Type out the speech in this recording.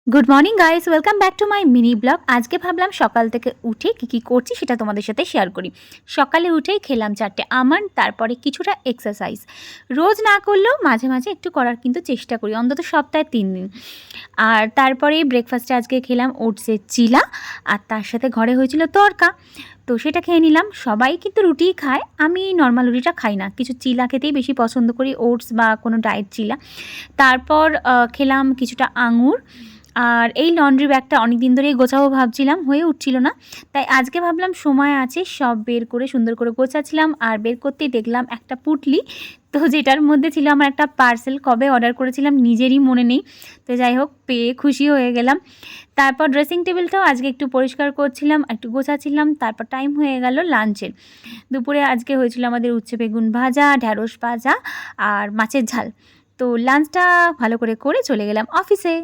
Good morning guys, welcome back to my mini blog. আজকে ভাবলাম সকাল থেকে উঠে কী করছি সেটা তোমাদের সাথে শেয়ার করি। সকালে উঠেই খেলাম 4টে আমন্ড, তারপরে কিছুটা এক্সারসাইজ। রোজ না করলেও মাঝে মাঝে একটু করার কিন্তু চেষ্টা করি, অন্তত সপ্তাহে 3 দিন। আর তারপরে ব্রেকফাস্টে আজকে খেলাম ওটসের চিলা, আর তার সাথে ঘরে হয়েছিল তড়কা, তো সেটা খেয়ে নিলাম। সবাই কিন্তু রুটিই খায়, আমি নর্মাল রুটিটা খাই না, কিছু চিলা খেতেই বেশি পছন্দ করি, ওটস বা কোনো ডায়েট চিলা। তারপর খেলাম কিছুটা আঙুর। আর এই লন্ড্রি ব্যাগটা অনেক দিন ধরেই গোছাবো ভাবছিলাম, হয়ে উঠছিল না, তাই আজকে ভাবলাম সময় আছে, সব বের করে সুন্দর করে গোছাচ্ছিলাম, আর বের করতেই দেখলাম একটা পুঁটলি, তো যেটার মধ্যে ছিল আমার একটা পার্সেল, কবে অর্ডার করেছিলাম নিজেরই মনে নেই। তো যাই হোক, পেয়ে খুশি হয়ে গেলাম। তারপর ড্রেসিং টেবিলটাও আজকে একটু পরিষ্কার করছিলাম, একটু গোছাচ্ছিলাম। তারপর টাইম হয়ে গেল লাঞ্চের। দুপুরে আজকে হয়েছিল আমাদের উচ্ছে বেগুন ভাজা, ঢ্যাঁড়স ভাজা আর মাছের ঝাল। তো লাঞ্চটা ভালো করে চলে গেলাম অফিসে।